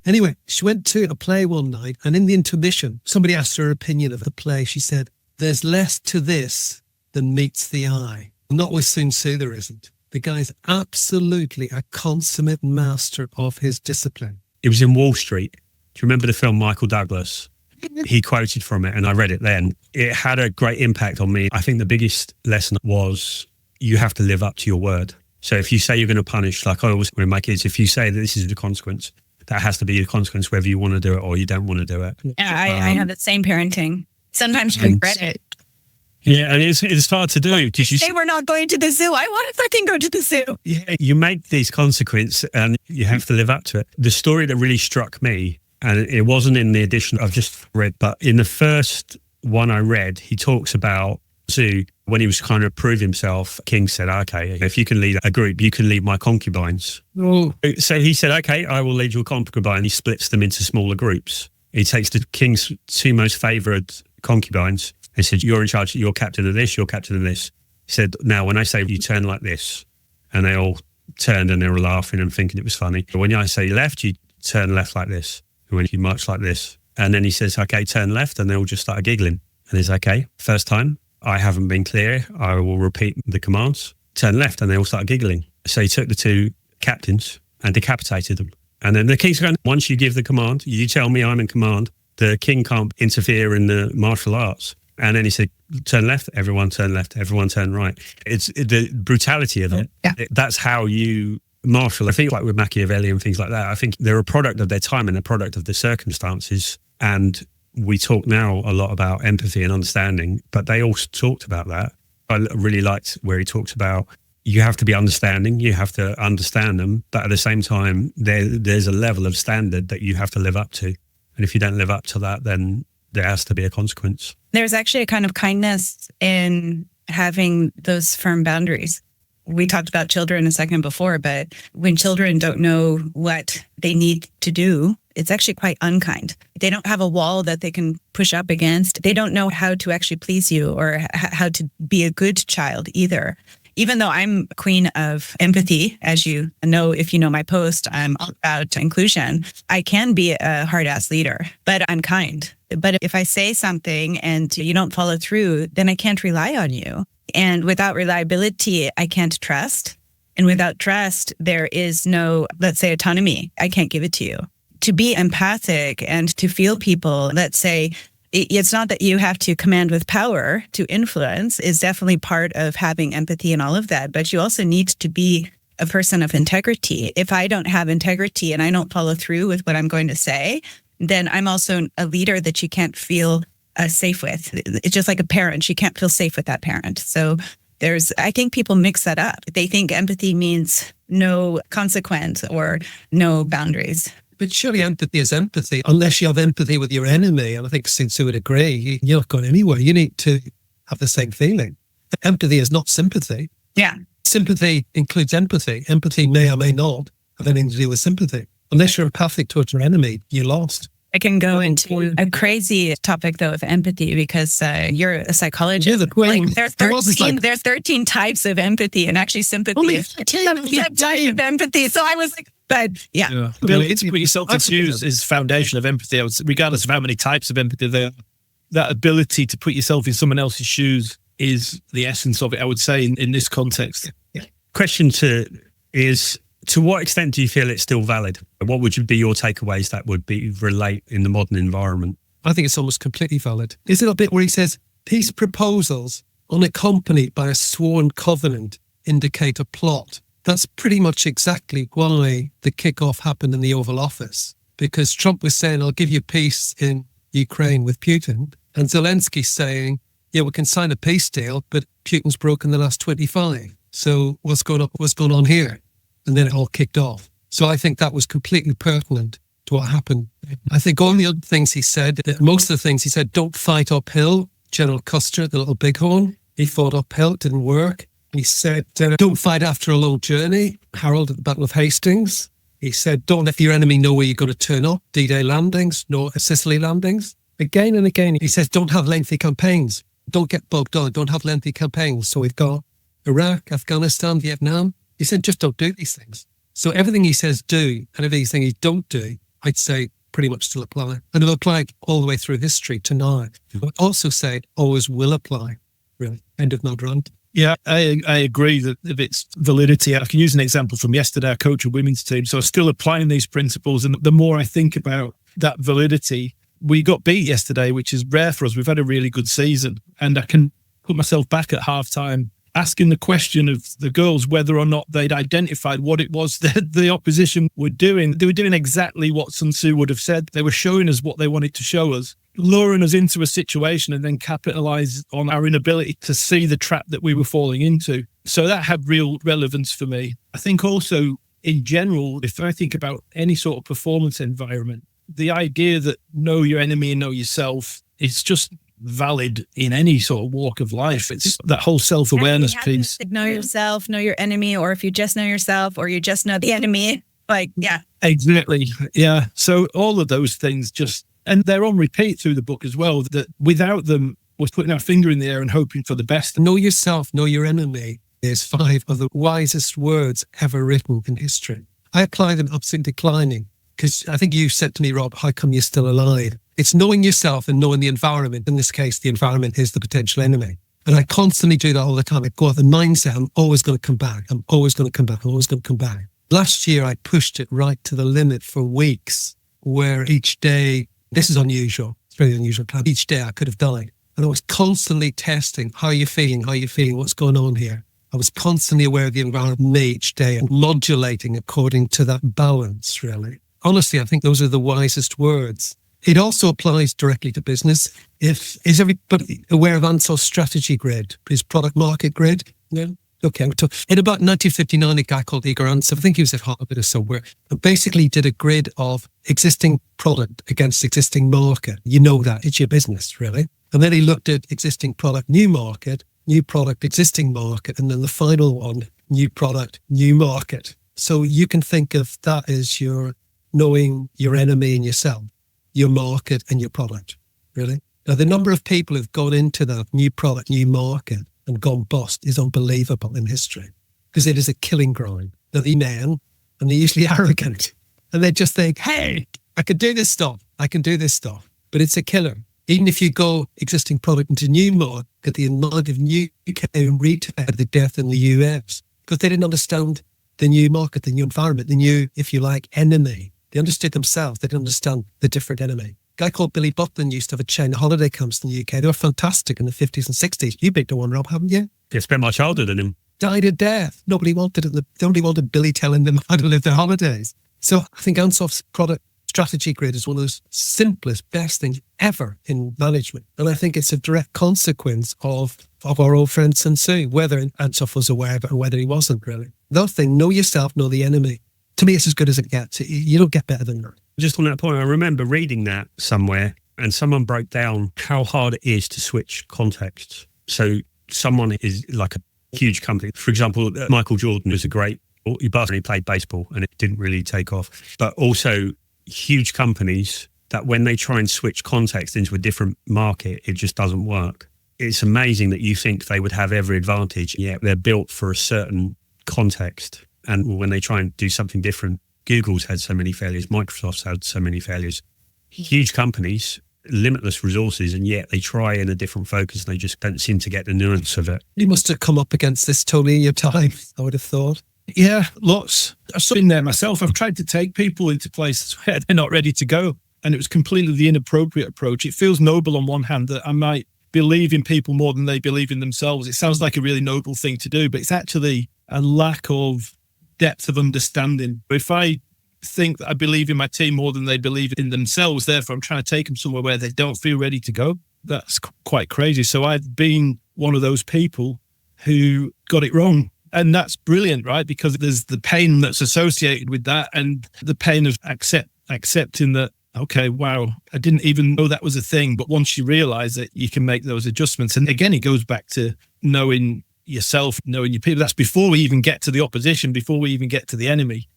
Anyway, she went to a play one night, and in the intermission, somebody asked her opinion of the play. She said, "There's less to this than meets the eye." Not with Sun Tzu, there isn't. The guy's absolutely a consummate master of his discipline. It was in Wall Street. Do you remember the film Michael Douglas? He quoted from it, and I read it then. It had a great impact on me. I think the biggest lesson was you have to live up to your word. So if you say you're going to punish, like I always with my kids, if you say that this is the consequence, that has to be the consequence whether you want to do it or you don't want to do it. Yeah, I have the same parenting. Sometimes you regret it. Yeah, and it's hard to do. They were not going to the zoo. I want to fucking go to the zoo. Yeah, you make these consequences and you have to live up to it. The story that really struck me, and it wasn't in the edition I've just read, but in the first one I read, he talks about Zoo. When he was trying to prove himself, King said, "Okay, if you can lead a group, you can lead my concubines." Oh. So he said, "Okay, I will lead your concubine." He splits them into smaller groups. He takes the king's two most favoured concubines. He said, "You're in charge, you're captain of this, you're captain of this." He said, "Now, when I say you turn like this," and they all turned and they were laughing and thinking it was funny. But when I say left, you turn left like this. And when you march like this. And then he says, "Okay, turn left," and they all just started giggling. And he's okay, first time, I haven't been clear. I will repeat the commands. Turn left, and they all started giggling. So he took the two captains and decapitated them. And then the king's going, "Once you give the command, you tell me I'm in command. The king can't interfere in the martial arts." And then he said, "Turn left, everyone turn left, everyone turn right." It's the brutality of it. Yeah. That's how you martial. I think like with Machiavelli and things like that, I think they're a product of their time and a product of the circumstances. And we talk now a lot about empathy and understanding, but they all talked about that. I really liked where he talks about you have to be understanding, you have to understand them, but at the same time, there's a level of standard that you have to live up to. And if you don't live up to that, then there has to be a consequence. There's actually a kind of kindness in having those firm boundaries. We talked about children a second before, but when children don't know what they need to do, it's actually quite unkind. They don't have a wall that they can push up against. They don't know how to actually please you or how to be a good child either. Even though I'm queen of empathy, as you know, if you know my post, I'm all about inclusion. I can be a hard-ass leader, but I'm kind. But if I say something and you don't follow through, then I can't rely on you. And without reliability, I can't trust. And without trust, there is no, let's say, autonomy. I can't give it to you. To be empathic and to feel people, let's say, it's not that you have to command with power to influence is definitely part of having empathy and all of that. But you also need to be a person of integrity. If I don't have integrity and I don't follow through with what I'm going to say, then I'm also a leader that you can't feel safe with. It's just like a parent. You can't feel safe with that parent. So I think people mix that up. They think empathy means no consequence or no boundaries. But surely empathy is empathy, unless you have empathy with your enemy. And I think Sun Tzu would agree, you're not going anywhere. You need to have the same feeling. Empathy is not sympathy. Yeah. Sympathy includes empathy. Empathy may or may not have anything to do with sympathy. Unless you're empathic towards your enemy, you're lost. I can go into a crazy topic, though, of empathy because you're a psychologist. Yeah, the queen. Like, there's 13 types of empathy, and actually sympathy is a type of empathy. So I was like, but yeah. The ability to put yourself in shoes is foundation of empathy. Regardless of how many types of empathy there are, that ability to put yourself in someone else's shoes is the essence of it, I would say, in this context. Yeah. Question is, to what extent do you feel it's still valid? What would be your takeaways that would relate in the modern environment? I think it's almost completely valid. Is it a bit where he says, peace proposals unaccompanied by a sworn covenant indicate a plot? That's pretty much exactly why the kickoff happened in the Oval Office, because Trump was saying, I'll give you peace in Ukraine with Putin. And Zelensky's saying, yeah, we can sign a peace deal, but Putin's broken the last 25. So what's going on here? And then it all kicked off. So I think that was completely pertinent to what happened. I think all the other things he said, most of the things he said, don't fight uphill. General Custer, the little bighorn, he fought uphill, it didn't work. He said, don't fight after a long journey. Harold at the Battle of Hastings. He said, don't let your enemy know where you're going to turn up. D-Day landings, no Sicily landings. Again and again, he says, don't have lengthy campaigns. Don't get bogged down. Don't have lengthy campaigns. So we've got Iraq, Afghanistan, Vietnam. He said, just don't do these things. So everything he says do and everything he don't do I'd say pretty much still apply. And it'll apply all the way through history to now. But also say always will apply, really. End of nod rant. Yeah, I agree that of its validity. I can use an example from yesterday. I coach a women's team, so I'm still applying these principles. And the more I think about that validity, we got beat yesterday, which is rare for us. We've had a really good season. And I can put myself back at halftime asking the question of the girls whether or not they'd identified what it was that the opposition were doing. They were doing exactly what Sun Tzu would have said. They were showing us what they wanted to show us, luring us into a situation and then capitalize on our inability to see the trap that we were falling into. So that had real relevance for me. I think also in general, if I think about any sort of performance environment, the idea that know your enemy and know yourself is just valid in any sort of walk of life. It's that whole self-awareness piece. Know yourself, know your enemy, or if you just know yourself or you just know the enemy, like, yeah. Exactly. Yeah. So all of those things and they're on repeat through the book as well, that without them, we're putting our finger in the air and hoping for the best. Know yourself, know your enemy is 5 of the wisest words ever written in history. I apply them absolutely declining because I think you said to me, Rob, how come you're still alive? It's knowing yourself and knowing the environment. In this case, the environment is the potential enemy. And I constantly do that all the time. I go with the mindset, I'm always going to come back. I'm always going to come back. I'm always going to come back. Last year, I pushed it right to the limit for weeks where each day, this is unusual. It's very unusual. Each day I could have died. And I was constantly testing, how are you feeling? How are you feeling? What's going on here? I was constantly aware of the environment me each day and modulating according to that balance, really. Honestly, I think those are the wisest words. It also applies directly to business. Is everybody aware of Ansell's strategy grid, his product market grid? Yeah. Okay. In about 1959, a guy called Igor Ansel, I think he was at Harvard or somewhere, and basically did a grid of existing product against existing market. You know that. It's your business, really. And then he looked at existing product, new product, existing market, and then the final one, new product, new market. So you can think of that as your knowing your enemy and yourself, your market and your product, really. Now, the number of people who've gone into that new product, new market and gone bust is unbelievable in history because it is a killing ground. They're the men and they're usually arrogant and they just think, hey, I can do this stuff. But it's a killer. Even if you go existing product into new market, the amount of new retail, the death in the US, because they didn't understand the new market, the new environment, the new, if you like, enemy. They understood themselves. They didn't understand the different enemy. A guy called Billy Button used to have a chain of holiday camps in the UK. They were fantastic in the 50s and 60s. You've been to one, Rob, haven't you? Yeah, spent my childhood in him. Died of death. Nobody wanted it. They only wanted Billy telling them how to live their holidays. So I think Ansell's product strategy grid is one of those simplest, best things ever in management. And I think it's a direct consequence of our old friend Sun Tzu, whether Ansell was aware of it or whether he wasn't really. The other thing, know yourself, know the enemy. To me, it's as good as it gets. You don't get better than that. Just on that point, I remember reading that somewhere and someone broke down how hard it is to switch contexts. So someone is like a huge company. For example, Michael Jordan was a great, he played baseball and it didn't really take off. But also huge companies that when they try and switch context into a different market, it just doesn't work. It's amazing that you think they would have every advantage, yet they're built for a certain context. And when they try and do something different, Google's had so many failures, Microsoft's had so many failures. Huge companies, limitless resources, and yet they try in a different focus and they just don't seem to get the nuance of it. You must have come up against this, Tony, in your time, I would have thought. Yeah, lots. I've been there myself. I've tried to take people into places where they're not ready to go. And it was completely the inappropriate approach. It feels noble on one hand that I might believe in people more than they believe in themselves. It sounds like a really noble thing to do, but it's actually a lack of depth of understanding. If I think that I believe in my team more than they believe in themselves, therefore I'm trying to take them somewhere where they don't feel ready to go, that's quite crazy. So I've been one of those people who got it wrong. And that's brilliant, right? Because there's the pain that's associated with that and the pain of accepting that, okay, wow, I didn't even know that was a thing. But once you realize it, you can make those adjustments. And again, it goes back to knowing yourself, knowing your people. That's before we even get to the opposition, before we even get to the enemy.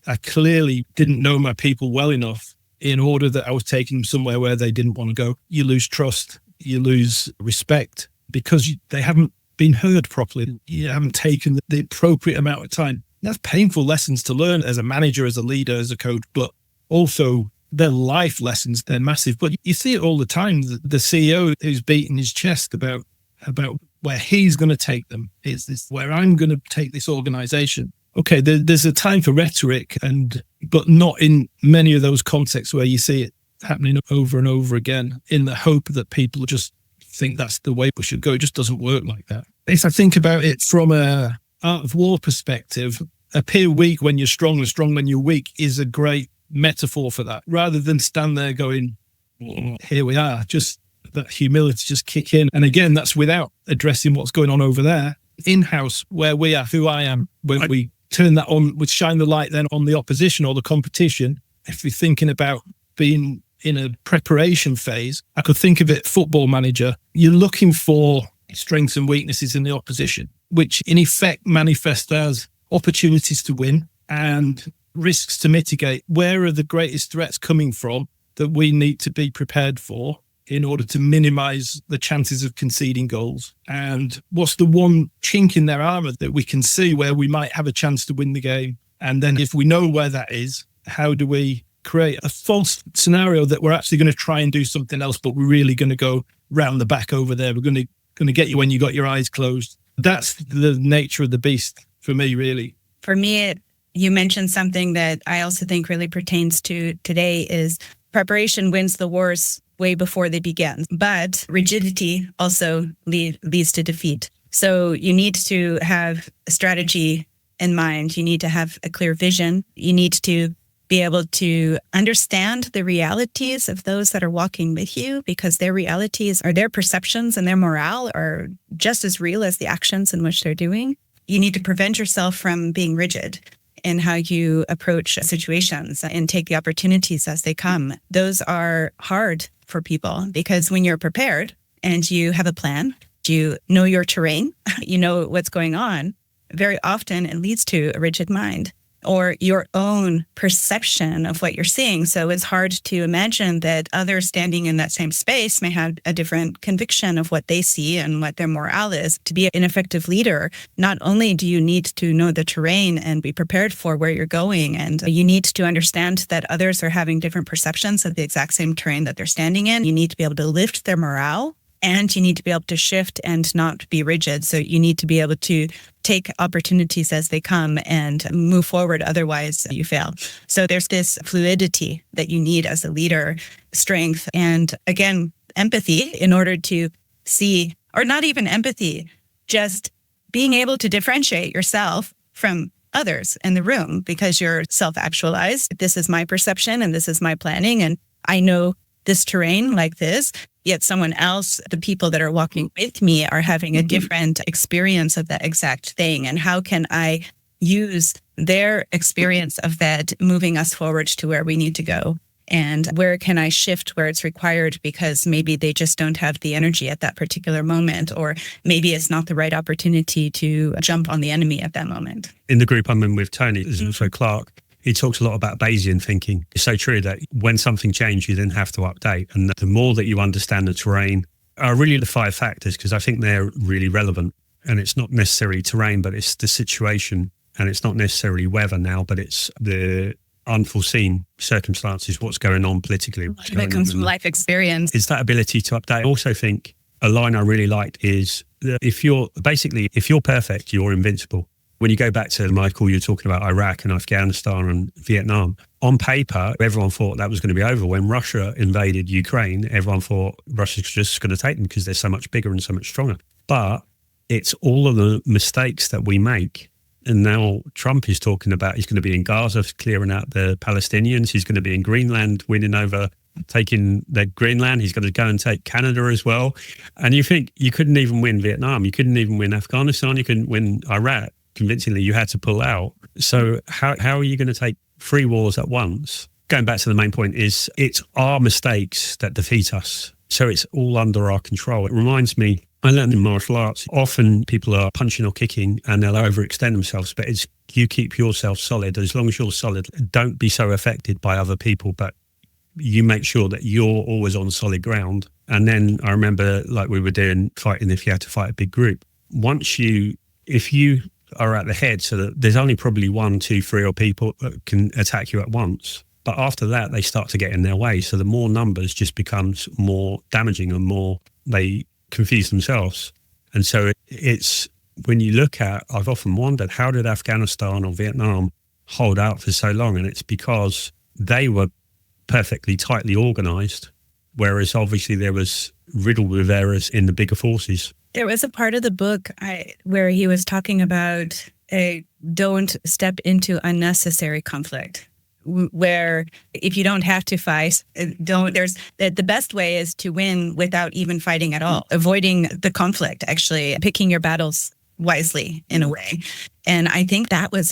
I clearly didn't know my people well enough in order that I was taking them somewhere where they didn't want to go. You lose trust, you lose respect because they haven't been heard properly. You haven't taken the appropriate amount of time. That's painful lessons to learn as a manager, as a leader, as a coach, but also they're life lessons. They're massive. But you see it all the time. The CEO who's beating his chest about where he's going to take them. It's this where I'm going to take this organization. Okay, there's a time for rhetoric, but not in many of those contexts where you see it happening over and over again in the hope that people just think that's the way we should go. It just doesn't work like that. If I think about it from a art of war perspective, appear weak when you're strong and strong when you're weak is a great metaphor for that. Rather than stand there going, here we are, just that humility just kick in. And again, that's without addressing what's going on over there in-house where we are, who I am. When we turn that on, we shine the light then on the opposition or the competition. If you're thinking about being in a preparation phase, I could think of it, football manager, you're looking for strengths and weaknesses in the opposition, which in effect manifest as opportunities to win and risks to mitigate. Where are the greatest threats coming from that we need to be prepared for in order to minimize the chances of conceding goals? And what's the one chink in their armor that we can see where we might have a chance to win the game? And then if we know where that is, how do we create a false scenario that we're actually going to try and do something else, but we're really going to go round the back over there. We're going to get you when you got your eyes closed. That's the nature of the beast for me, really. For me, you mentioned something that I also think really pertains to today is preparation wins the wars way before they begin, but rigidity also leads to defeat. So you need to have a strategy in mind. You need to have a clear vision. You need to be able to understand the realities of those that are walking with you, because their realities or their perceptions and their morale are just as real as the actions in which they're doing. You need to prevent yourself from being rigid in how you approach situations and take the opportunities as they come. Those are hard for people because when you're prepared and you have a plan, you know your terrain, you know what's going on, very often it leads to a rigid mind or your own perception of what you're seeing. So it's hard to imagine that others standing in that same space may have a different conviction of what they see and what their morale is. To be an effective leader, not only do you need to know the terrain and be prepared for where you're going, and you need to understand that others are having different perceptions of the exact same terrain that they're standing in. You need to be able to lift their morale. And you need to be able to shift and not be rigid. So you need to be able to take opportunities as they come and move forward. Otherwise, you fail. So there's this fluidity that you need as a leader, strength, and again, empathy in order to see, or not even empathy, just being able to differentiate yourself from others in the room because you're self-actualized. This is my perception and this is my planning. And I know this terrain like this. Yet someone else, the people that are walking with me are having a different experience of that exact thing. And how can I use their experience of that moving us forward to where we need to go? And where can I shift where it's required because maybe they just don't have the energy at that particular moment, or maybe it's not the right opportunity to jump on the enemy at that moment. In the group I'm in with Tony, there's also Clark. He talks a lot about Bayesian thinking. It's so true that when something changes, you then have to update. And the more that you understand the terrain are really the 5 factors, because I think they're really relevant. And it's not necessarily terrain, but it's the situation. And it's not necessarily weather now, but it's the unforeseen circumstances, what's going on politically. That comes from life experience. It's that ability to update. I also think a line I really liked is that if you're perfect, you're invincible. When you go back to, Michael, you're talking about Iraq and Afghanistan and Vietnam. On paper, everyone thought that was going to be over. When Russia invaded Ukraine, everyone thought Russia's just going to take them because they're so much bigger and so much stronger. But it's all of the mistakes that we make. And now Trump is talking about he's going to be in Gaza clearing out the Palestinians. He's going to be in Greenland winning over, taking the Greenland. He's going to go and take Canada as well. And you think you couldn't even win Vietnam. You couldn't even win Afghanistan. You couldn't win Iraq. Convincingly, you had to pull out. So how are you going to take 3 wars at once? Going back to the main point is it's our mistakes that defeat us. So it's all under our control. It reminds me, I learned in martial arts, often people are punching or kicking and they'll overextend themselves, but it's you keep yourself solid. As long as you're solid, don't be so affected by other people, but you make sure that you're always on solid ground. And then I remember like we were doing fighting if you had to fight a big group. If you are at the head, so that there's only probably 1, 2, 3 or people that can attack you at once. But after that, they start to get in their way. So the more numbers just becomes more damaging and more they confuse themselves. And so it's when you look at, I've often wondered, how did Afghanistan or Vietnam hold out for so long? And it's because they were perfectly tightly organized, whereas obviously there was riddled with errors in the bigger forces. There was a part of the book where he was talking about don't step into unnecessary conflict, where if you don't have to fight, the best way is to win without even fighting at all, avoiding the conflict, actually picking your battles wisely in a way. And I think that was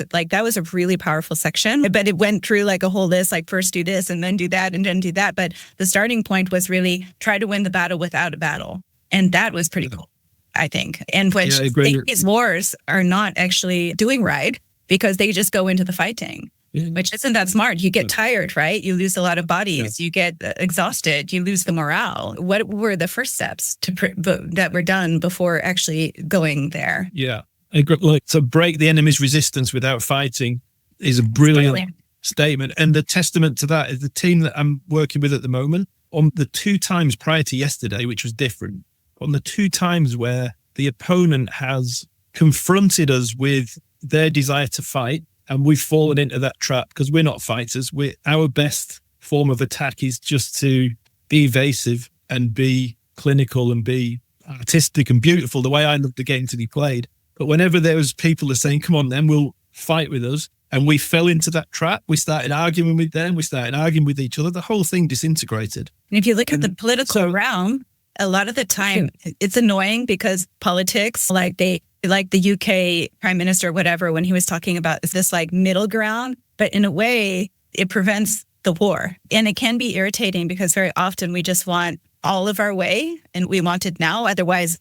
a really powerful section, but it went through like a whole list, like first do this and then do that and then do that. But the starting point was really try to win the battle without a battle. And that was pretty cool, I think. And which these wars are not actually doing right because they just go into the fighting, which isn't that smart. You get tired, right? You lose a lot of bodies. You get exhausted. You lose the morale. What were the first steps that were done before actually going there? Yeah. To break the enemy's resistance without fighting is a brilliant statement. And the testament to that is the team that I'm working with at the moment. On the 2 times prior to yesterday, which was different, on the 2 times where the opponent has confronted us with their desire to fight, and we've fallen into that trap because we're not fighters. Our best form of attack is just to be evasive and be clinical and be artistic and beautiful, the way I love the game to be played. But whenever there was people that are saying, come on, then we'll fight with us, and we fell into that trap, we started arguing with them, we started arguing with each other, the whole thing disintegrated. And if you look at the political realm, a lot of the time it's annoying because politics, like the UK prime minister, whatever, when he was talking about is this like middle ground, but in a way it prevents the war. And it can be irritating because very often we just want all of our way and we want it now. Otherwise,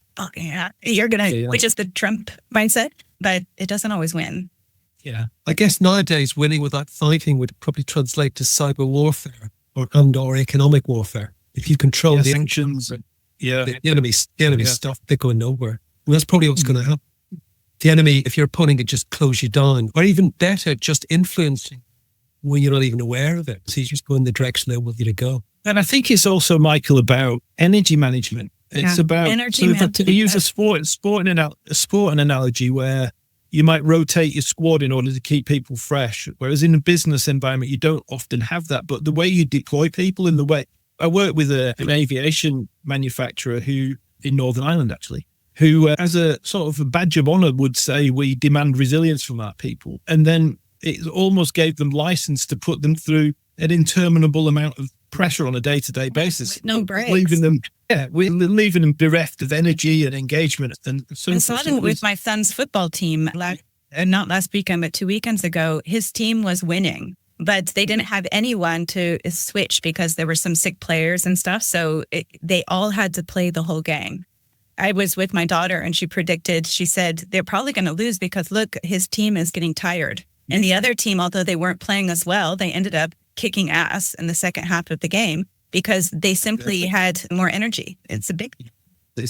you're going to, which is the Trump mindset, but it doesn't always win. Yeah. I guess nowadays winning without fighting would probably translate to cyber warfare or economic warfare. If you control the sanctions, the enemy stuff, they're going nowhere. And that's probably what's going to happen. The enemy, if you're opponent, it just close you down, or even better, just influencing when you're not even aware of it. So you just go in the direction they want you to go. And I think it's also, Michael, about energy management. It's about energy management. To use a sport analogy where you might rotate your squad in order to keep people fresh, whereas in a business environment you don't often have that. But the way you deploy people, in the way I work with an aviation manufacturer who in Northern Ireland actually, who as a sort of a badge of honor would say we demand resilience from our people, and then it almost gave them license to put them through an interminable amount of pressure on a day-to-day basis. No breaks. We're leaving them bereft of energy and engagement. And so I saw them with my son's football team, not last weekend, but 2 weekends ago. His team was winning, but they didn't have anyone to switch because there were some sick players and stuff. So they all had to play the whole game. I was with my daughter and she said, they're probably going to lose because look, his team is getting tired. And the other team, although they weren't playing as well, they ended up kicking ass in the second half of the game because they simply had more energy. It's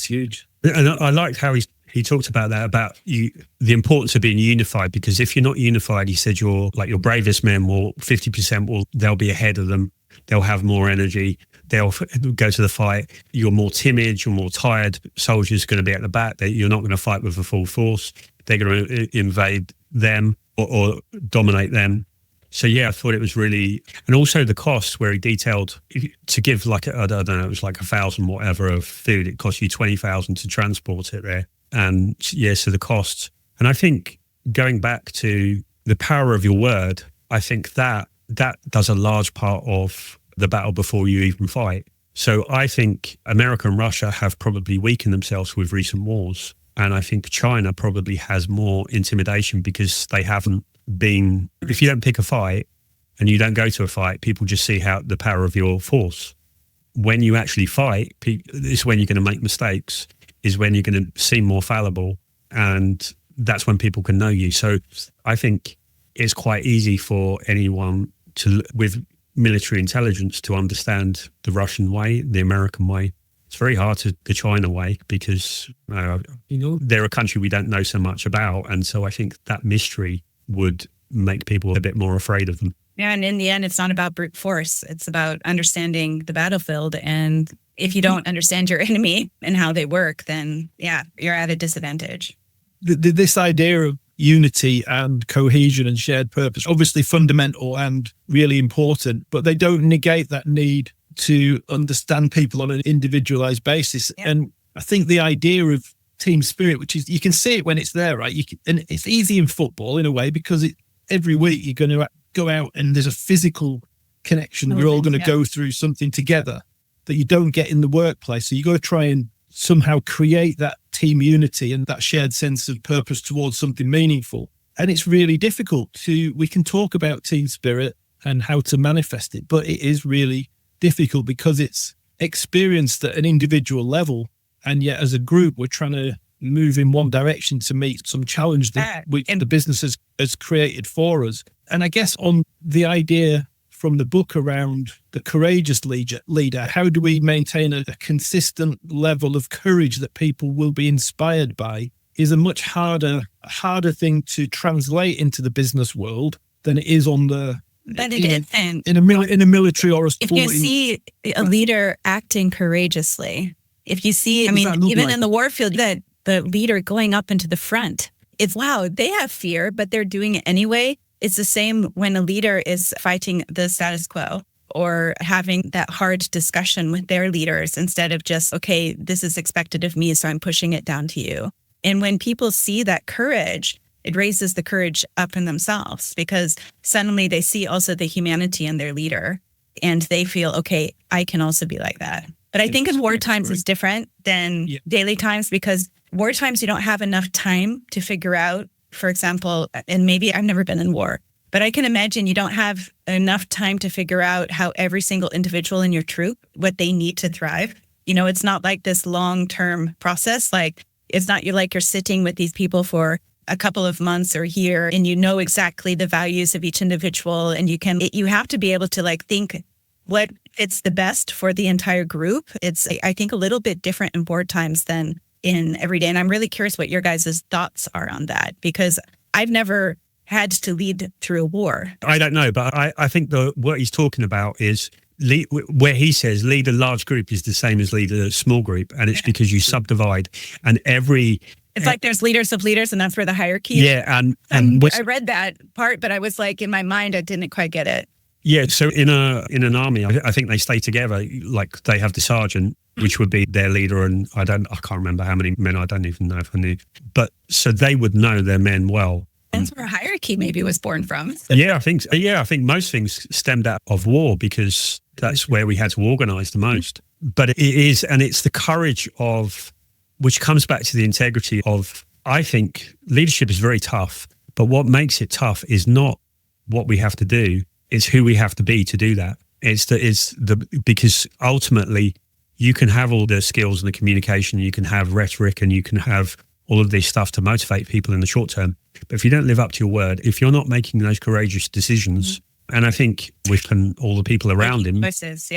huge. And I liked how he talked about that, about the importance of being unified, because if you're not unified, he said your bravest men will 50% they'll be ahead of them. They'll have more energy. They'll go to the fight. You're more timid. You're more tired. Soldiers are going to be at the back. You're not going to fight with a full force. They're going to invade them or dominate them. So yeah, I thought it was really, and also the cost where he detailed to give I don't know, it was like 1,000 whatever of food. It cost you 20,000 to transport it there. And yeah, so the cost. And I think going back to the power of your word, I think that does a large part of the battle before you even fight. So I think America and Russia have probably weakened themselves with recent wars. And I think China probably has more intimidation because they haven't been, if you don't pick a fight and you don't go to a fight, people just see the power of your force. When you actually fight, it's when you're going to make mistakes, is when you're going to seem more fallible. And that's when people can know you. So I think it's quite easy for anyone with military intelligence to understand the Russian way, the American way. It's very hard the China way because they're a country we don't know so much about. And so I think that mystery would make people a bit more afraid of them. Yeah, and in the end, it's not about brute force. It's about understanding the battlefield. And if you don't understand your enemy and how they work, then yeah, you're at a disadvantage. This idea of unity and cohesion and shared purpose, obviously fundamental and really important, but they don't negate that need to understand people on an individualized basis. Yeah. And I think the idea of team spirit, which is, you can see it when it's there, right? And it's easy in football in a way, because every week you're going to go out and there's a physical connection. You're all going to go through something together that you don't get in the workplace. So you got to try and somehow create that team unity and that shared sense of purpose towards something meaningful. And it's really difficult we can talk about team spirit and how to manifest it, but it is really difficult because it's experienced at an which level. And yet as a group, we're trying to move in one direction to meet some challenge that the business has created for us. And I guess on the idea from the book around the courageous leader, how do we maintain a consistent level of courage that people will be inspired by, is a much harder thing to translate into the business world than it is on the But it isn't. in a military or a If sporting. you see a leader acting courageously, if you see, I mean, even in the war field, that the leader going up into the front, it's wow, they have fear, but they're doing it anyway. It's the same when a leader is fighting the status quo or having that hard discussion with their leaders instead of just, okay, this is expected of me, so I'm pushing it down to you. And when people see that courage, it raises the courage up in themselves because suddenly they see also the humanity in their leader and they feel, okay, I can also be like that. But I think in war times it's different than daily times, because war times you don't have enough time to figure out, for example, and maybe I've never been in war, but I can imagine you don't have enough time to figure out how every single individual in your troop, what they need to thrive. You know, it's not like this long-term process. Like, it's not you're sitting with these people for a couple of months or a year and you know exactly the values of each individual, and you have to be able to think what fits the best for the entire group. It's, I think, a little bit different in war times than in every day. And I'm really curious what your guys' thoughts are on that, because I've never had to lead through a war. I don't know, but I think what he's talking about is where he says lead a large group is the same as lead a small group. And it's because you subdivide and it's like there's leaders of leaders, and that's where the hierarchy is. Yeah, and I read that part, but I was like, in my mind, I didn't quite get it. Yeah, so in an army, I think they stay together. Like they have the sergeant, which would be their leader, and I can't remember how many men. I don't even know if I knew, but so they would know their men well. That's where hierarchy maybe was born from. I think most things stemmed out of war because that's where we had to organise the most. But it is, and it's the courage of, which comes back to the integrity of. I think leadership is very tough, but what makes it tough is not what we have to do. It's who we have to be to do that. Because ultimately you can have all the skills and the communication, you can have rhetoric, and you can have all of this stuff to motivate people in the short term. But if you don't live up to your word, if you're not making those courageous decisions, and I think with all the people around him, choices,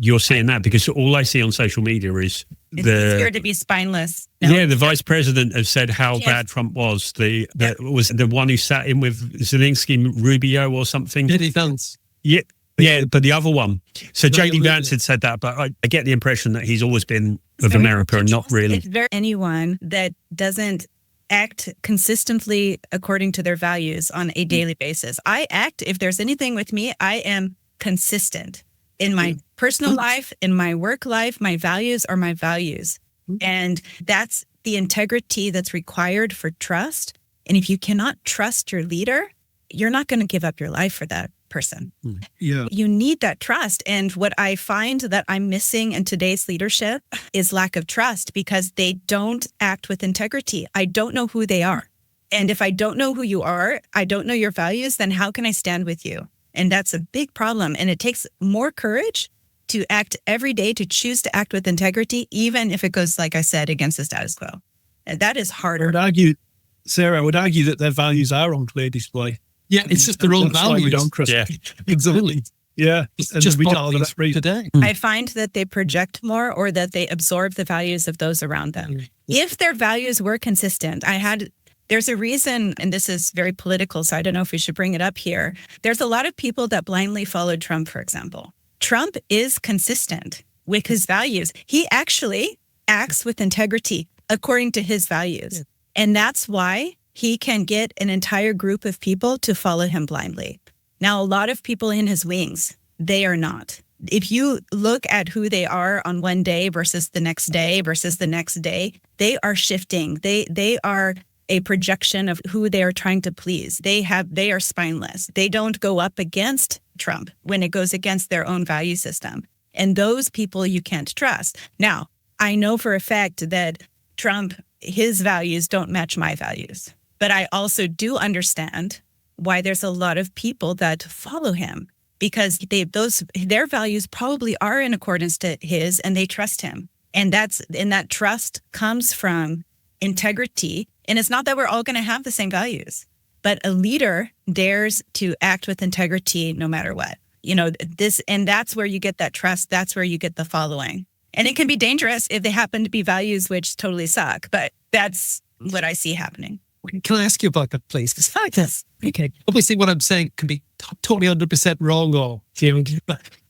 you're seeing that, because all I see on social media is it's easier to be spineless. No. Yeah, the vice president has said how bad Trump was. Was the one who sat in with Zelensky, Rubio or something. J.D. Vance. Yeah, but the other one. So J.D. Vance had said that, but I get the impression that he's always been with America and not really. It's anyone that doesn't act consistently according to their values on a daily basis. I act, if there's anything with me, I am consistent. In my personal life, in my work life, my values are my values. And that's the integrity that's required for trust. And if you cannot trust your leader, you're not going to give up your life for that person. Yeah. You need that trust. And what I find that I'm missing in today's leadership is lack of trust, because they don't act with integrity. I don't know who they are. And if I don't know who you are, I don't know your values, then how can I stand with you? And that's a big problem. And it takes more courage to act every day, to choose to act with integrity, even if it goes, like I said, against the status quo. And that is harder. I would argue that their values are on clear display. Yeah, it's just their own values. We don't trust. Yeah, exactly. Yeah, it's just today. I find that they project more, or that they absorb the values of those around them. If their values were consistent, I had There's a reason, and this is very political, so I don't know if we should bring it up here. There's a lot of people that blindly followed Trump, for example. Trump is consistent with his values. He actually acts with integrity according to his values. Yeah. And that's why he can get an entire group of people to follow him blindly. Now, a lot of people in his wings, they are not. If you look at who they are on one day versus the next day versus the next day, they are shifting. They are a projection of who they are trying to please. They are spineless. They don't go up against Trump when it goes against their own value system. And those people you can't trust. Now, I know for a fact that Trump, his values don't match my values. But I also do understand why there's a lot of people that follow him, because their values probably are in accordance to his, and they trust him. And that trust comes from integrity. And it's not that we're all going to have the same values, but a leader dares to act with integrity no matter what. And that's where you get that trust. That's where you get the following. And it can be dangerous if they happen to be values which totally suck, but that's what I see happening. Can I ask you about that, please? Yes. Okay. Obviously, what I'm saying can be totally 100% wrong, or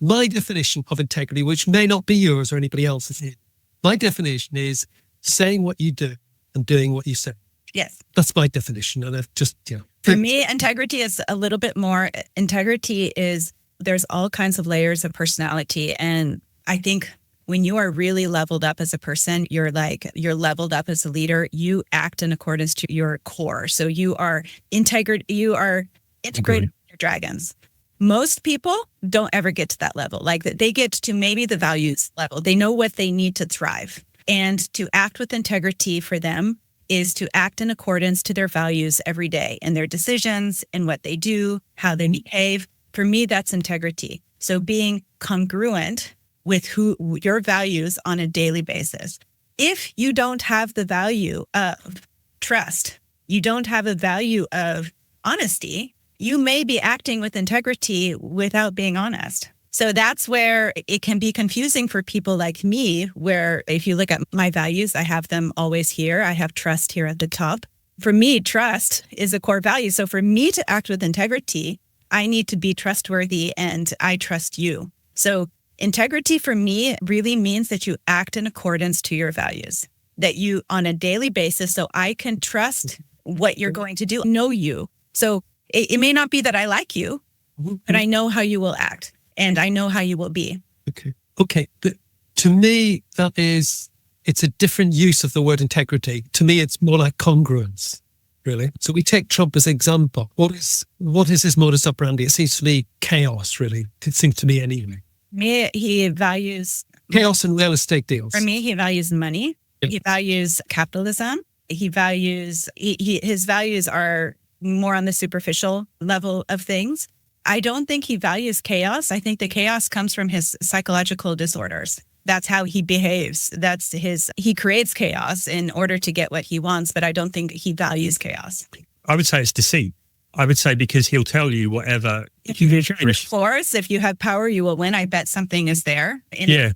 my definition of integrity, which may not be yours or anybody else's, my definition is saying what you do and doing what you say. Yes. That's my definition. And I've just, For me, integrity is a little bit more. Integrity is, there's all kinds of layers of personality. And I think when you are really leveled up as a person, you're leveled up as a leader, you act in accordance to your core. So you are integrated with your dragons. Most people don't ever get to that level. Like, they get to maybe the values level. They know what they need to thrive. And to act with integrity for them is to act in accordance to their values every day, in their decisions, in what they do, how they behave. For me, that's integrity. So being congruent with your values on a daily basis. If you don't have the value of trust, you don't have a value of honesty, you may be acting with integrity without being honest. So that's where it can be confusing for people like me, where if you look at my values, I have them always here. I have trust here at the top. For me, trust is a core value. So for me to act with integrity, I need to be trustworthy, and I trust you. So integrity for me really means that you act in accordance to your values, that you on a daily basis, so I can trust what you're going to do, know you. So it may not be that I like you, but I know how you will act, and I know how you will be. Okay. But to me, it's a different use of the word integrity. To me, it's more like congruence, really. So we take Trump as an example. What is his modus operandi? It seems to me chaos, really. It seems to me anyway. Me, he values chaos and real estate deals. For me, he values money. Yep. He values capitalism. He values, his values are more on the superficial level of things. I don't think he values chaos. I think the chaos comes from his psychological disorders. That's how he behaves. He creates chaos in order to get what he wants, but I don't think he values chaos. I would say it's deceit. I would say because he'll tell you whatever. If you force, if you have power, you will win. I bet something is there.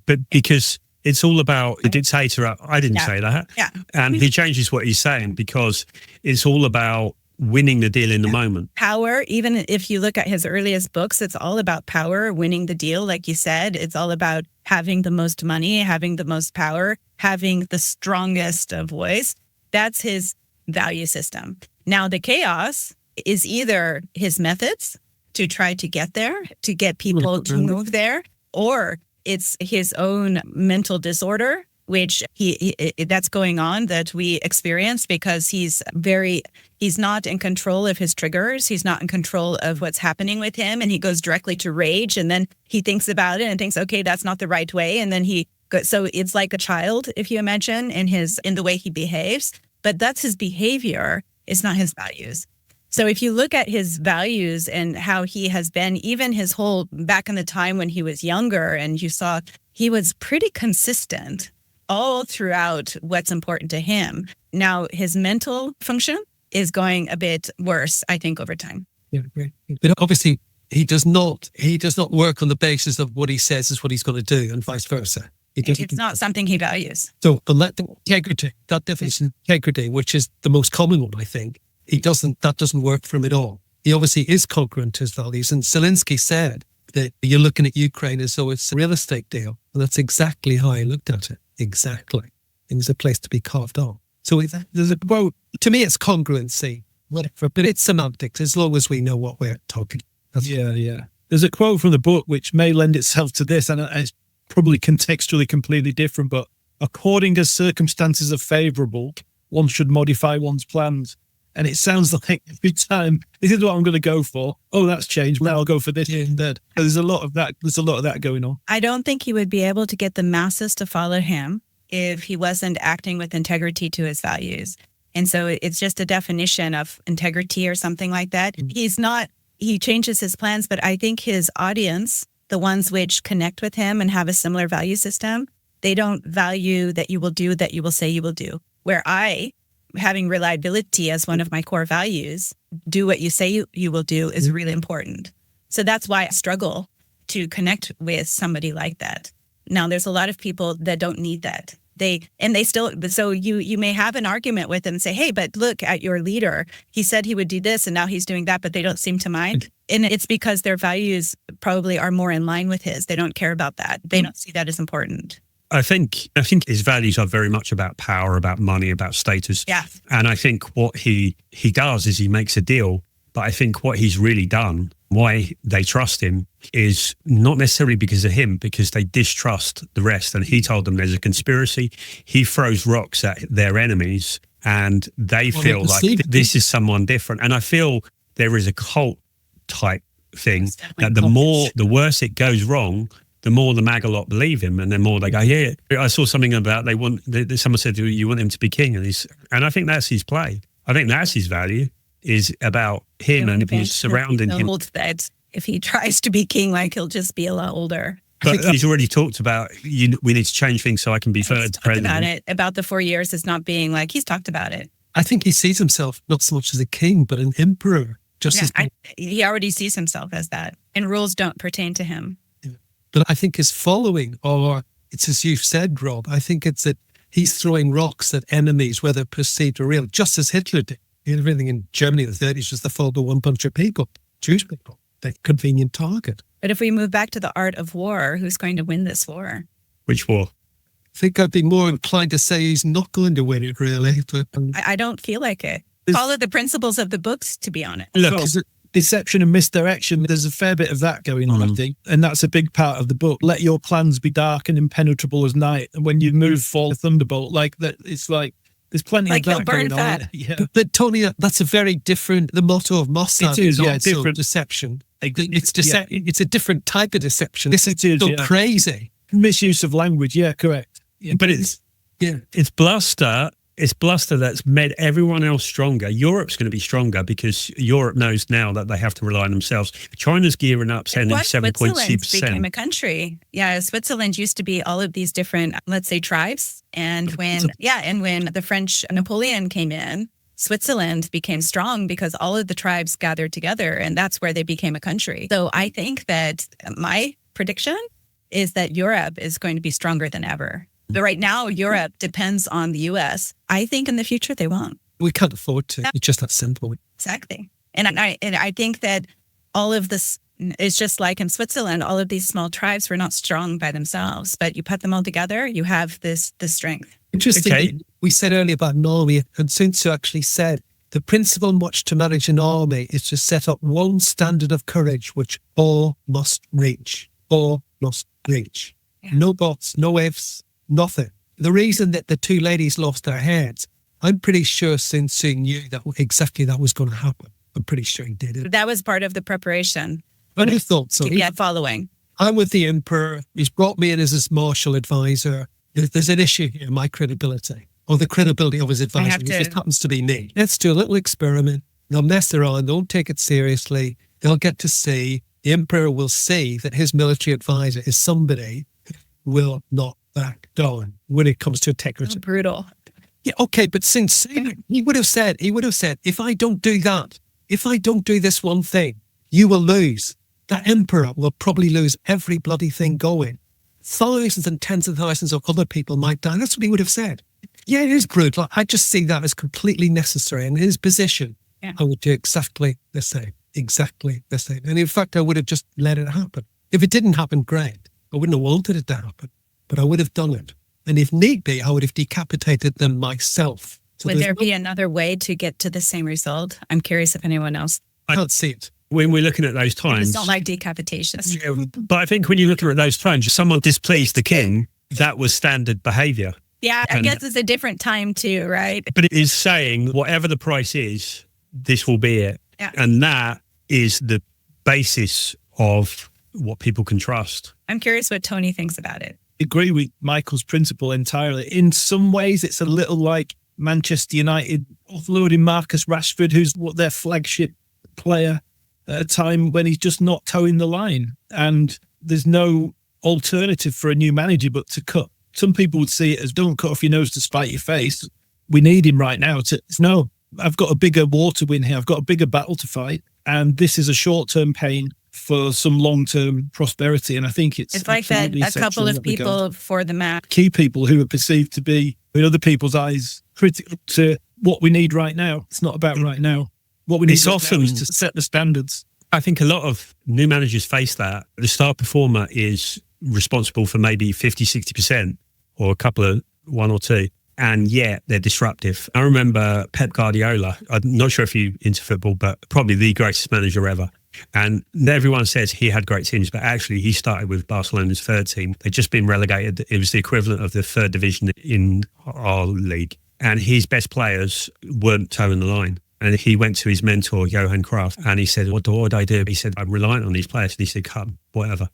But because it's all about the dictator. I didn't say that. Yeah. And he changes what he's saying because it's all about winning the deal in the moment. Power, even if you look at his earliest books, it's all about power, winning the deal. Like you said, it's all about having the most money, having the most power, having the strongest voice. That's his value system. Now, the chaos is either his methods to try to get there, to get people to move there, or it's his own mental disorder, which that's going on, that we experience because he's not in control of his triggers. He's not in control of what's happening with him. And he goes directly to rage, and then he thinks about it and thinks, okay, that's not the right way. And then so it's like a child, if you imagine, in the way he behaves, but that's his behavior. It's not his values. So if you look at his values and how he has been, even his whole back in the time when he was younger, and you saw he was pretty consistent all throughout what's important to him. Now, his mental function is going a bit worse, I think, over time. Yeah, great. But obviously, He does not work on the basis of what he says is what he's going to do, and vice versa. It's not something he values. So, but let the integrity, that definition of integrity, which is the most common one, I think, that doesn't work for him at all. He obviously is congruent to his values. And Zelensky said that you're looking at Ukraine as though it's a real estate deal. And that's exactly how I looked at it. Exactly. It was a place to be carved on. So there's a quote, to me, it's congruency, whatever, but it's semantics as long as we know what we're talking. Yeah. There's a quote from the book which may lend itself to this, and it's probably contextually completely different, but according as circumstances are favourable, one should modify one's plans. And it sounds like every time, this is what I'm going to go for. Oh, that's changed. Now I'll go for this instead. There's a lot of that. There's a lot of that going on. I don't think he would be able to get the masses to follow him if he wasn't acting with integrity to his values. And so it's just a definition of integrity or something like that. He changes his plans, but I think his audience, the ones which connect with him and have a similar value system, they don't value that you will do, that you will say you will do. Where having reliability as one of my core values, do what you say you will do, is really important. So that's why I struggle to connect with somebody like that. Now, there's a lot of people that don't need that. So you may have an argument with them and say, hey, but look at your leader. He said he would do this and now he's doing that, but they don't seem to mind. And it's because their values probably are more in line with his. They don't care about that. They don't see that as important. I think his values are very much about power, about money, about status. Yeah. And I think what he does is he makes a deal. But I think what he's really done, why they trust him, is not necessarily because of him, because they distrust the rest. And he told them there's a conspiracy. He throws rocks at their enemies and they feel like this is someone different. And I feel there is a cult type thing that the worse it goes wrong, the more the MAGA lot believe him, and the more they go, yeah. I saw something about someone said, you want him to be king, and I think that's his play. I think that's his value, is about him and who's surrounding him. That if he tries to be king, like, he'll just be a lot older. But he's already talked about we need to change things so I can be third president. About the 4 years as not being like, he's talked about it. I think he sees himself not so much as a king, but an emperor. He already sees himself as that, and rules don't pertain to him. But I think his following, or it's as you've said, Rob, I think it's that he's throwing rocks at enemies, whether perceived or real, just as Hitler did. Everything in Germany in the 30s was the fault of one bunch of people, Jewish people, the convenient target. But if we move back to the art of war, who's going to win this war? Which war? I think I'd be more inclined to say he's not going to win it, really. But I don't feel like it. Follow the principles of the books, to be honest. Look, deception and misdirection, there's a fair bit of that going on, I think. And that's a big part of the book. Let your plans be dark and impenetrable as night. And when you move for a thunderbolt, like that, it's like, there's plenty of that going on. Yeah. But Tony, that's a very different, the motto of Mossad is different deception. It's a different type of deception. This is so crazy. Misuse of language, correct. Yeah, but it's bluster. It's bluster that's made everyone else stronger. Europe's going to be stronger because Europe knows now that they have to rely on themselves. China's gearing up, sending 7.2%. Switzerland became a country. Yeah, Switzerland used to be all of these different, let's say, tribes. And when the French Napoleon came in, Switzerland became strong because all of the tribes gathered together, and that's where they became a country. So I think that my prediction is that Europe is going to be stronger than ever. But right now, Europe depends on the U.S. I think in the future, they won't. We can't afford to. It's just that simple. Exactly. And I think that all of this is just like in Switzerland, all of these small tribes were not strong by themselves, but you put them all together, you have this strength. Interesting. Okay. We said earlier about an army, and Sun Tzu actually said, the principle in which to manage an army is to set up one standard of courage which all must reach. All must reach. Yeah. No buts, no ifs. Nothing. The reason that the two ladies lost their heads, I'm pretty sure Sun Tzu knew that exactly that was going to happen. I'm pretty sure he did it. That was part of the preparation. And I thought so. Yeah, following. I'm with the emperor. He's brought me in as his martial advisor. There's an issue here, my credibility, or the credibility of his advisor. It just happens to be me. Let's do a little experiment. They'll mess around. Don't take it seriously. They'll get to see. The emperor will see that his military advisor is somebody who will not back down when it comes to integrity. Brutal. Yeah, okay, but since he would have said, if I don't do that, if I don't do this one thing, you will lose. that emperor will probably lose every bloody thing going. Thousands and tens of thousands of other people might die. That's what he would have said. Yeah, it is brutal. I just see that as completely necessary. And in his position, I would do exactly the same. Exactly the same. And in fact, I would have just let it happen. If it didn't happen, great. I wouldn't have wanted it to happen, but I would have done it. And if need be, I would have decapitated them myself. So would there be another way to get to the same result? I'm curious if anyone else. I can't see it. When we're looking at those times. It's not like decapitation. Yeah, but I think when you're looking at those times, someone displeased the king, that was standard behaviour. Yeah, I guess it's a different time too, right? But it is saying whatever the price is, this will be it. Yeah. And that is the basis of what people can trust. I'm curious what Tony thinks about it. I agree with Michael's principle entirely. In some ways, it's a little like Manchester United offloading Marcus Rashford, who's their flagship player, at a time when he's just not towing the line. And there's no alternative for a new manager but to cut. Some people would see it as don't cut off your nose to spite your face. We need him right now. No, I've got a bigger war to win here. I've got a bigger battle to fight. And this is a short-term pain for some long-term prosperity. And I think it's like that a couple of people for the match. Key people who are perceived to be, in other people's eyes, critical to what we need right now. It's not about right now. What we need is to set the standards. I think a lot of new managers face that. The star performer is responsible for maybe 50, 60% or a couple of one or two. And yet they're disruptive. I remember Pep Guardiola. I'm not sure if you're into football, but probably the greatest manager ever. And everyone says he had great teams, but actually he started with Barcelona's third team. They'd just been relegated. It was the equivalent of the third division in our league. And his best players weren't towing the line. And he went to his mentor, Johan Cruyff, and he said, what do I do? He said, I'm reliant on these players. And he said, cut them, whatever.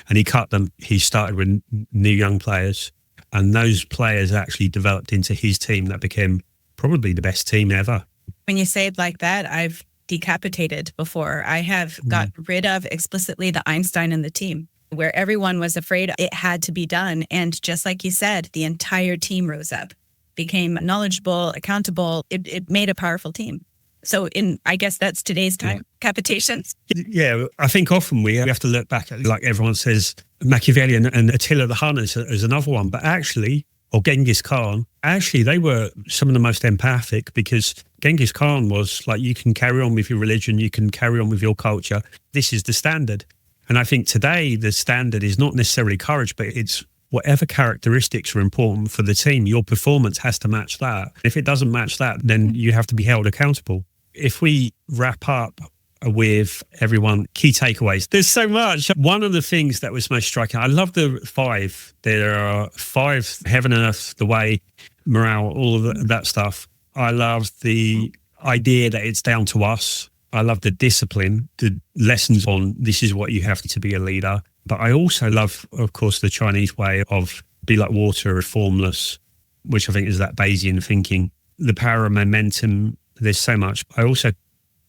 And he cut them. He started with new young players. And those players actually developed into his team that became probably the best team ever. When you say it like that, I've decapitated before. I have got rid of explicitly the Einstein in the team, where everyone was afraid it had to be done. And just like you said, the entire team rose up, became knowledgeable, accountable. It made a powerful team. So I guess that's today's time, capitations. Yeah, I think often we have to look back at, like everyone says, Machiavelli and Attila the Hun is another one. But actually, or Genghis Khan, actually they were some of the most empathic, because Genghis Khan was like, you can carry on with your religion, you can carry on with your culture. This is the standard. And I think today the standard is not necessarily courage, but it's whatever characteristics are important for the team, your performance has to match that. If it doesn't match that, then you have to be held accountable. If we wrap up with everyone, key takeaways, there's so much. One of the things that was most striking, I love the 5. There are 5, heaven and earth, the way, morale, all of that stuff. I love the idea that it's down to us. I love the discipline, the lessons on this is what you have to be a leader. But I also love, of course, the Chinese way of be like water, formless, which I think is that Bayesian thinking. The power of momentum, there's so much. I also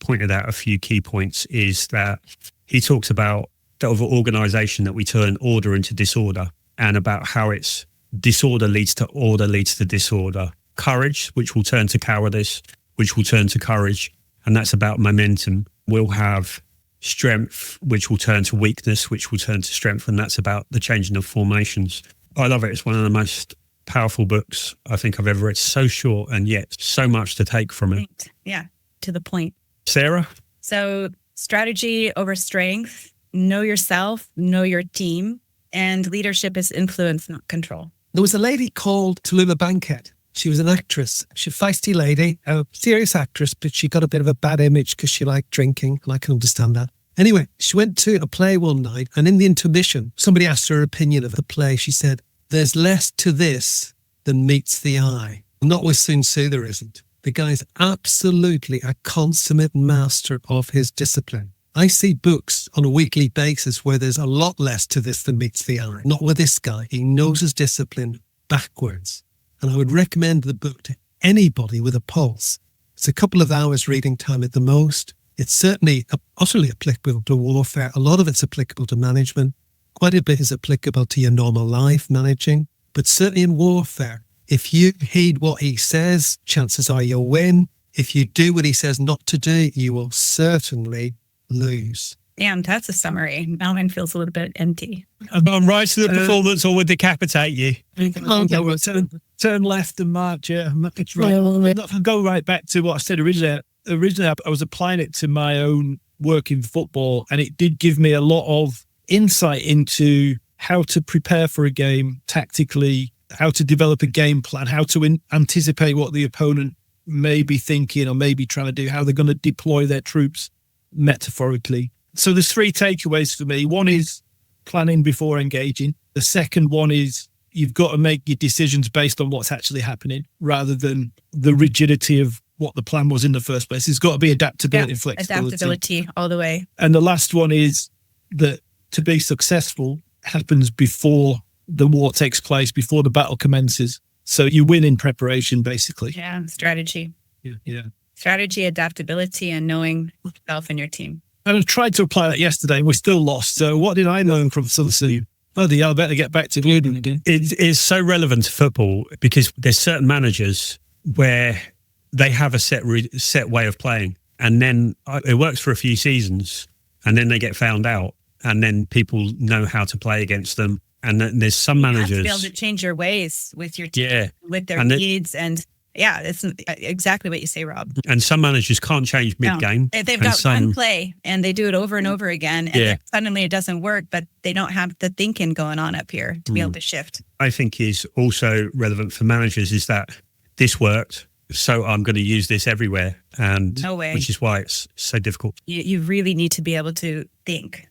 pointed out a few key points, is that he talks about the organisation that we turn order into disorder, and about how it's disorder leads to order, leads to disorder. Courage, which will turn to cowardice, which will turn to courage. And that's about momentum. We'll have strength, which will turn to weakness, which will turn to strength. And that's about the changing of formations. I love it. It's one of the most powerful books I think I've ever read. So short and yet so much to take from it. Yeah, to the point. Sarah? So strategy over strength, know yourself, know your team, and leadership is influence, not control. There was a lady called Tallulah Bankhead. She was an actress. She's a feisty lady, a serious actress, but she got a bit of a bad image because she liked drinking, and I can understand that. Anyway, she went to a play one night, and in the intermission, somebody asked her opinion of the play. She said, there's less to this than meets the eye. Not with Sun Tzu, there isn't. The guy's absolutely a consummate master of his discipline. I see books on a weekly basis where there's a lot less to this than meets the eye. Not with this guy. He knows his discipline backwards. And I would recommend the book to anybody with a pulse. It's a couple of hours reading time at the most. It's certainly utterly applicable to warfare. A lot of it's applicable to management. Quite a bit is applicable to your normal life managing. But certainly in warfare, if you heed what he says, chances are you'll win. If you do what he says not to do, you will certainly lose. Damn, that's a summary. Now mine feels a little bit empty. I'm right to the performance or would decapitate you. Turn left and march. Yeah, it's right. I'll go right back to what I said originally. Originally, I was applying it to my own work in football, and it did give me a lot of insight into how to prepare for a game tactically, how to develop a game plan, how to anticipate what the opponent may be thinking or may be trying to do, how they're going to deploy their troops metaphorically. So there's 3 takeaways for me. One is planning before engaging. The second one is you've got to make your decisions based on what's actually happening rather than the rigidity of what the plan was in the first place. There's got to be adaptability and flexibility. Adaptability all the way. And the last one is that to be successful happens before the war takes place, before the battle commences. So you win in preparation, basically. Yeah, strategy. Yeah. Strategy, adaptability, and knowing yourself and your team. And I tried to apply that yesterday and we're still lost. So what did I learn from Sunday? Bloody hell, I better get back to leading again. It is so relevant to football because there's certain managers where they have a set way of playing, and then it works for a few seasons, and then they get found out, and then people know how to play against them. And then there's some managers You have to be able to change your ways with your team, with their needs, and it's exactly what you say, Rob. And some managers can't change mid-game. No. They've got one play and they do it over and over again, and then suddenly it doesn't work, but they don't have the thinking going on up here to be able to shift. I think is also relevant for managers is that this worked, so I'm going to use this everywhere, and no way. Which is why it's so difficult. You really need to be able to think